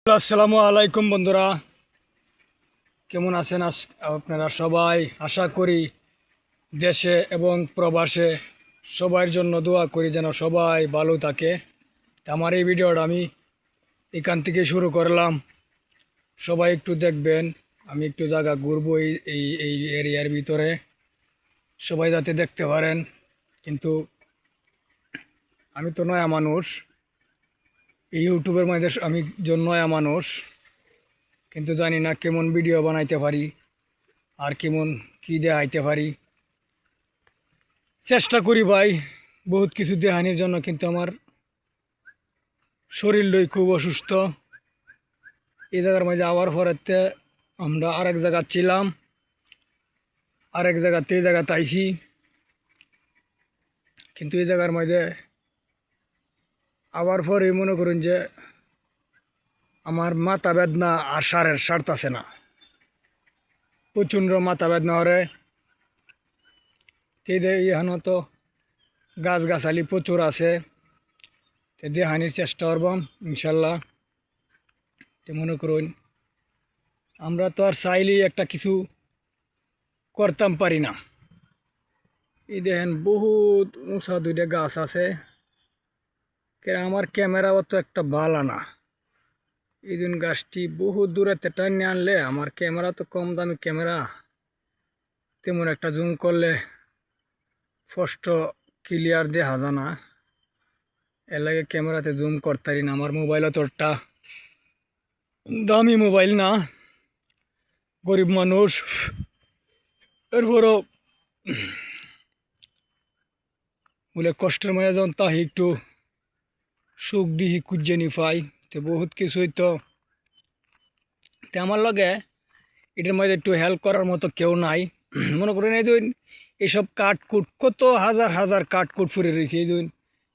আসসালামু আলাইকুম বন্ধুরা, কেমন আছেন আপনারা সবাই? আশা করি দেশে এবং প্রবাসে সবার জন্য দোয়া করি যেন সবাই ভালো থাকে। আমার এই ভিডিওটা আমি এখান থেকে শুরু করলাম। সবাই একটু দেখবেন, আমি একটু জায়গা ঘুরবো এই এরিয়ার ভিতরে, সবাই যাতে দেখতে পারেন। কিন্তু আমি তো নয়া মানুষ, এই ইউটিউবের মধ্যে আমি নয়া মানুষ, কিন্তু জানি না কেমন ভিডিও বানাইতে পারি আর কেমন কী দেখাইতে পারি। চেষ্টা করি ভাই বহুত কিছু দেখানির জন্য, কিন্তু আমার শরীরটাই খুব অসুস্থ। এই জায়গার মাঝে আবার পরেতে আমরা আরেক জায়গা ছিলাম, আরেক জায়গাতে এই জায়গাতে আইছি, কিন্তু এই জায়গার মাঝে আবার পরে মনে করুন যে আমার মাথা বেদনা আর সারতাছে না, প্রচণ্ড মাথা বেদনা হরে। এখানে তো গাছগাছালি প্রচুর আছে, দেহানির চেষ্টা করবাম ইনশাল্লাহ। মনে করুন আমরা তো আর চাইলেই একটা কিছু করতাম পারি না। এই দেখেন বহুত উঁচা দুইটা গাছ আছে, আমার ক্যামেরা অত একটা ভালো না। এই দিন গাছটি বহুত দূরে টানিয়ে আনলে, আমার ক্যামেরা তো কম দামি ক্যামেরা, তেমন একটা জুম করলে স্পষ্ট ক্লিয়ার দেখা যায় না, এর লাগে ক্যামেরাতে জুম করতারি না। আমার মোবাইল অতটা দামি মোবাইল না, গরিব মানুষ। এরপরও বলে কষ্টের মাঝে যখন তাহি একটু সুখ দিহি খুঁজে নি পাই, তো বহুত কিছুই তো আমার লগে এটার মধ্যে একটু হেল্প করার মতো কেউ নাই। মনে করেন এই যে এইসব কাঠকুট, কত হাজার হাজার কাঠকুট ফুরে রয়েছে।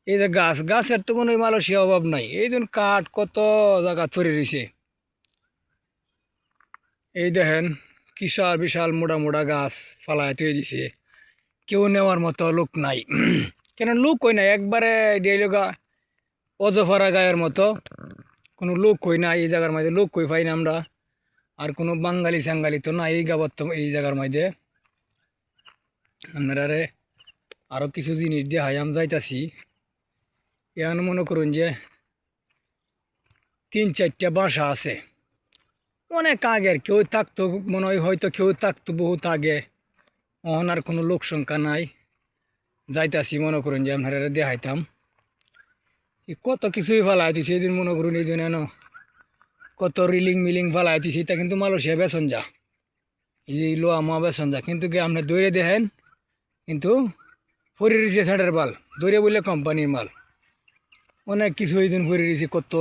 এই যে গাছের তো কোনো মালয়েশিয়া অভাব নাই। এই জন্য কাঠ কত জায়গা ফুরে রয়েছে। এই দেখেন বিশাল বিশাল মোটা মোটা গাছ ফালায় তৈরি দিছে, কেউ নেওয়ার মতো লোক নাই। কেন লোক কই নাই, একবারে ডেইলগা অজফারা গায়ের মতো কোনো লোক কই না। এই জায়গার মধ্যে লোক কই পাই না আমরা, আর কোনো বাঙালি সাঙ্গালি তো না এই গাবত এই জায়গার মধ্যে। আপনারা আরও কিছু জিনিস দিয়ে হায়াম যাইতাছি। এখানে মনে করুন যে 3-4টা বাসা আছে, অনেক আগের। কেউ থাকতো মনে হয়, হয়তো কেউ থাকতো বহুত আগে, অহন আর কোনো লোক সংখ্যা নাই। যাইতাছি মনে করুন যে আপনারা দেখাইতাম কত কিছুই ফেলাই দিছে। এই দিন মনে করুন এই দিন এনো কত রিলিং মিলিং ফেলাই দিছে, এটা কিন্তু মালয়েশিয়া বেসন যা, এই লোয়া মা বেসন যা, কিন্তু কি আপনি দৌড়ে দেখেন কিন্তু ফরি রয়েছে ষাটের বাল, দৌড়ে বললে কোম্পানির মাল। অনেক কিছু এই দিন ফরি রয়েছে, কত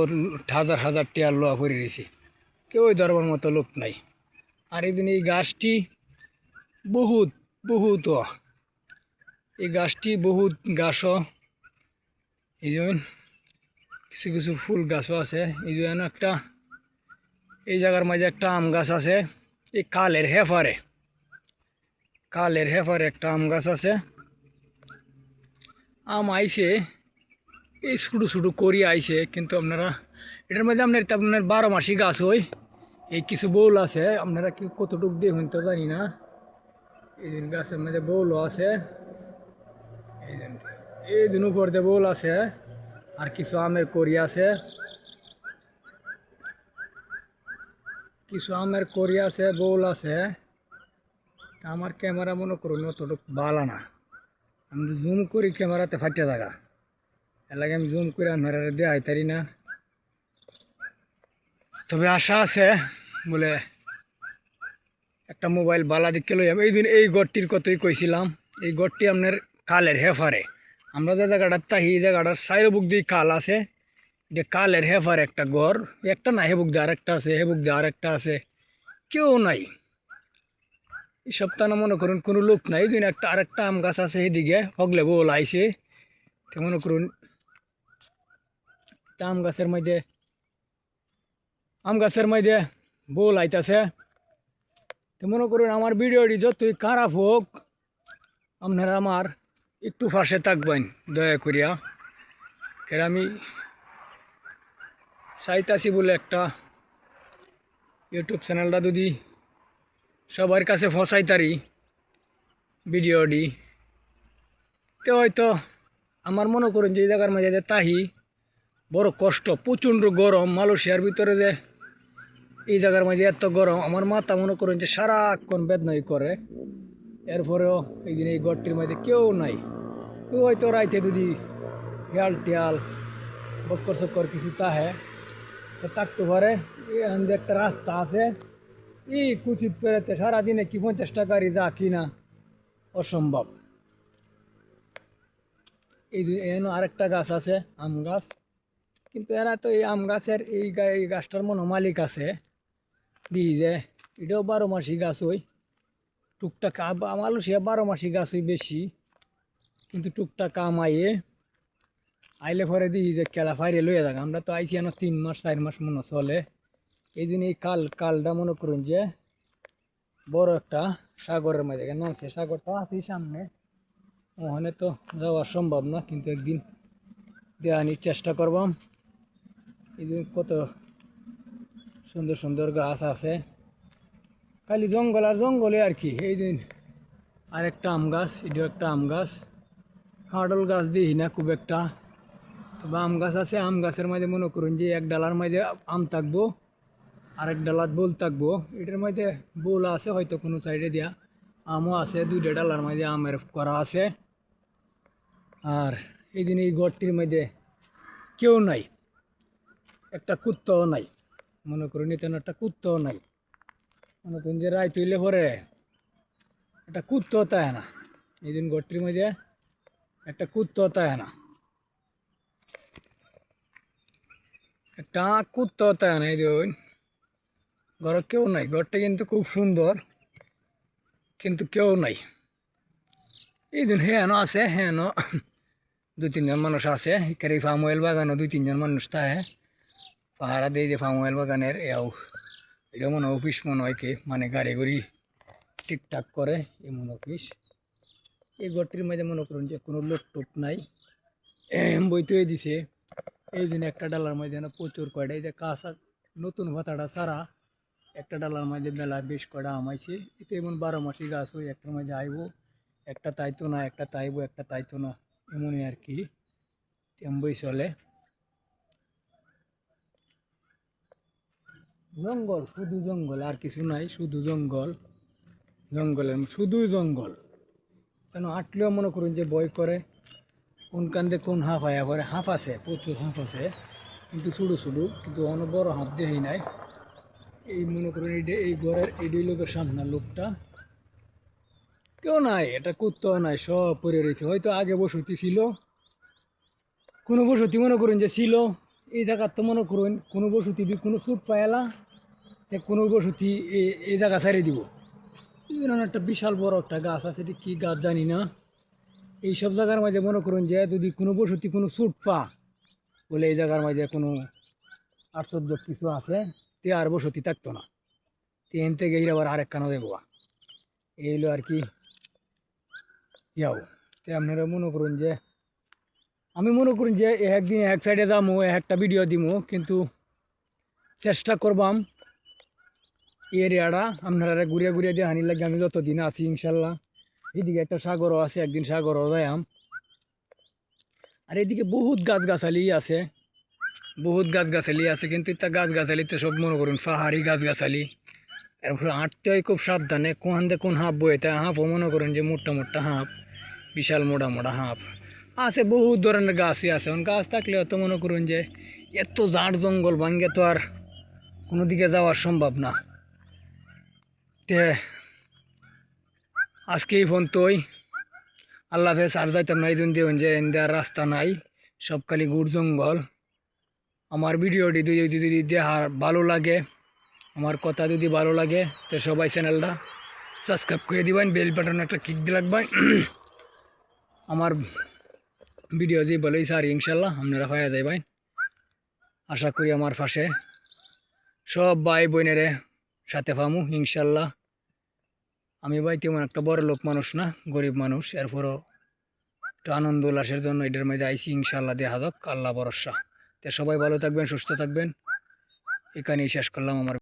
হাজার হাজার টিয়ার লোয়া ফরি রয়েছে, কেউ ধরবার মতো লোক নাই। আর এই দিন এই গাছটি বহুত বহুত এই গাছটি বহুত গাছও, এই জন্য কিছু কিছু ফুল গাছও আছে। এই জন্য একটা এই জায়গার মাঝে একটা আম গাছ আছে, এই কালের হেফারে একটা আম গাছ আছে। আম আইছে, এই ছোটো ছোটো করি আইছে, কিন্তু আপনারা এটার মধ্যে আপনার 12 মাসি গাছ হয়। এই কিছু বউল আছে, আপনারা কি কতটুকু দিয়ে হইন তো জানি না। এই দিন গাছের মধ্যে বউলও আছে, এই দিন উপর দিয়ে বউল আছে, আর কিছু আমের করি আছে, কিছু আমের করি আছে, বউল আছে। আমার ক্যামেরা মনে করুন অতটুকু ভালো না, আমি জুম করি ক্যামেরাতে ফাটিয়া জায়গা, এর লাগে আমি জুম করে আপনারা দেখাইতারি না। তবে আশা আছে বলে একটা মোবাইল বালা দিকে লই এই দিন এই গড়টির কতই কইছিলাম। এই গড়টি আপনার কালের হেফারে, আমরা যে জায়গাটার তাহি এই জায়গাটার সাইড বুক দিয়ে কাল আছে, যে কালের হেফারে একটা গড়, একটা না হেবুক দিয়ে আরেকটা আছে, হেবুক দিয়ে আরেকটা আছে, কেউ নাই। এই সপ্তাহ মনে করুন কোনো লোক নাই। এই দিন একটা আরেকটা আম গাছ আছে এদিকে, হগলে বল আইছে, তো মনে করুন আম গাছের মধ্যে বল আইতাছে। তো মনে করুন আমার ভিডিওটি যতই খারাপ হোক, আপনারা আমার একটু পাশে থাকবেন দয়া করিয়া। কেন আমি চাইতাছি বলে একটা ইউটিউব চ্যানেলটা যদি সবার কাছে ফসাইতারি ভিডিওটি, তো হয়তো আমার মনে করেন যে এই জায়গার মাঝে যে তাহি বড় কষ্ট, প্রচণ্ড গরম মালয়েশিয়ার ভিতরে যে এই জায়গার মাঝে এত গরম, আমার মাথা মনে করেন যে সারাক্ষণ বেদনাই করে। এরপরেও এই দিন এই ঘরটির মধ্যে কেউ নাই, কেউ হয়তো রাইতে যদি হেয়াল টিয়াল বক্কর চক্কর কিছু তাহে তো থাকতে পারে। এখান দিয়ে একটা রাস্তা আছে, এই কুচিত পেরেতে সারাদিনে কি 50 টাকারই যা কিনা অসম্ভব। এই এখানে আরেকটা গাছ আছে আম গাছ, কিন্তু এরা তো এই আম গাছের এই গাছটার মনে মালিক আছে দিয়ে যে এটাও 12 মাসি গাছ, ওই টুকটাক মালয়েশিয়া 12 মাসি গাছ ওই বেশি, কিন্তু টুকটাক আম আইলে পরে দিই যে খেলা ফাইরে লইয়া যাক। আমরা তো আইছি এনে 3 মাস 4 মাস মনে চলে। এই জন্য এই কালটা মনে করুন যে বড় একটা সাগরের মাঝে নামছে, সাগরটা আছে সামনে, ওখানে তো যাওয়া সম্ভব না, কিন্তু একদিন দেওয়ানির চেষ্টা করবাম। এই যে কত সুন্দর সুন্দর গাছ আছে, খালি জঙ্গল আর জঙ্গলে আর কি। এই দিন আরেকটা আম গাছ, এটাও একটা আম গাছ, কাঁঠাল গাছ দিই না খুব একটা, তবে আম গাছ আছে। আম গাছের মাঝে মনে করুন যে এক ডালার মাঝে আম থাকবো, আরেক ডালাত বোল থাকবো। এটার মধ্যে বোল আছে হয়তো কোনো সাইডে দিয়া, আমও আছে, 2টা ডালার মাঝে আমের করা আছে। আর এই দিন এই ঘরটির মধ্যে কেউ নাই, একটা কুত্তাও নাই, মনে করুন এখানে একটা কুত্তাও নাই। মনে করুন যে রায় তুইলে পরে একটা কুত্তাও তাই না, এই দিন ঘরটির মধ্যে একটা কুত্তাও তাই না, একটা কুত্তাও তাই না। এই দিন ঘরে কেউ নাই, ঘরটা কিন্তু খুব সুন্দর, কিন্তু কেউ নাই। এই দিন হেন আছে, হেন 2-3 জন মানুষ আছে, এখানে ফার্ম অয়েল বাগানও 2-3 জন মানুষ থাকে পাহারা দিয়ে, যে ফার্ম অয়েল বাগানের এটা মনে অফিস মনে হয় কি, মানে গাড়ি গাড়ি ঠিকঠাক করে এমন অফিস। এই ঘরটির মাঝে মনে করুন যে কোনো লোক টোক নাই, বইতে দিছে। এই দিন একটা ডালার মাঝে প্রচুর কয়টা, এই যে কাঁচা নতুন পাতাটা ছাড়া একটা ডালার মাঝে মেলা বেশ কয়টা আমাইছে। এতে এমন 12 মাসি গাছ, ওই একটার মাঝে আইব, একটা তাইতো না, একটা তাইব, একটা তাইতো না, এমনই আর কি তেমবই চলে। জঙ্গল, শুধু জঙ্গল, আর কিছু নাই, শুধু জঙ্গল, জঙ্গলের শুধু জঙ্গল। কেন হাঁটলেও মনে করুন যে ভয় করে, কোন কান্দে কোন হাঁফ আয়া পরে। হাঁফ আছে, প্রচুর হাঁফ আছে, কিন্তু ছোটো ছোটো, কিন্তু অনেক বড় হাঁফ দেখি নাই। এই মনে করুন এই ঘরের এই লোকের সামনে লোকটা কেউ নাই, এটা কুত্তাও নাই, সব পড়ে রয়েছে। হয়তো আগে বসতি ছিল, কোনো বসতি মনে করুন যে ছিল এই জায়গার, তো মনে করুন কোনো বসতি কোনো চুট পায়লা কোনো বসতি এই জায়গা ছাড়িয়ে দিব। একটা বিশাল বড় একটা গাছ আছে, এটি কী গাছ জানি না। এইসব জায়গার মাঝে মনে করুন যে যদি কোনো বসতি কোনো চুট পা বলে এই জায়গার মাঝে কোনো আশ্চর্য কিছু আছে, তে আর বসতি থাকতো না, তেন থেকে এই আবার আরেক কানো দেবো। এই হলো আর কি ইয়াও। তে আপনারা মনে করুন যে আমি মনে করুন যে একদিন এক সাইডে যাবো, একটা ভিডিও দিব, কিন্তু চেষ্টা করবাম এরিয়াটা আপনারা ঘুরিয়ে ঘুরিয়ে দিয়ে হানি লাগে। আমি যতদিন আছি ইনশাল্লাহ, এদিকে একটা সাগরও আছে, একদিন সাগরও যাইম। আর এদিকে বহুত গাছগাছালি আছে, বহুত গাছগাছালি আছে, কিন্তু এটা গাছগাছালিতে সব মনে করুন পাহাড়ি গাছগাছালি। এরপরে হাঁটতে হয় খুব সাবধানে, কোন দিয়ে কোন হাঁপ বয়ে, তাই হাঁপও মনে করেন যে মোটা মোটা হাঁপ, বিশাল মোটা মোটা হাঁপ আছে। বহুত ধরনের গাছই আছে, গাছ থাকলেও তো মনে করুন যে এত ঝাড় জঙ্গল ভাঙ্গে তো আর কোনো দিকে যাওয়া সম্ভব না। তে আজকে এই ফোন তোই, আল্লাহ হাফেজ। আর যাইতাম না, এই জন্য দেখুন যে দেওয়ার রাস্তা নাই, সব খালি গুড় জঙ্গল। আমার ভিডিওটি যদি দেখার ভালো লাগে, আমার কথা যদি ভালো লাগে, তো সবাই চ্যানেলটা সাবস্ক্রাইব করে দিবেন, বেল বাটন একটা ক্লিক দিয়ে রাখবেন। আমার ভিডিও যে বলেই সারি ইনশাল্লাহ আপনারা পাওয়া যাবেন, আশা করি আমার পাশে সব ভাই বোনের সাথে পামু ইনশাল্লাহ। আমি ভাই তেমন একটা বড় লোক মানুষ না, গরিব মানুষ, এরপরও একটু আনন্দ উল্লাসের জন্য এটার মধ্যে আইসি। ইনশাল্লাহ দেখা যাক, আল্লাহ ভরসা। তো সবাই ভালো থাকবেন, সুস্থ থাকবেন, এখানেই শেষ করলাম আমার।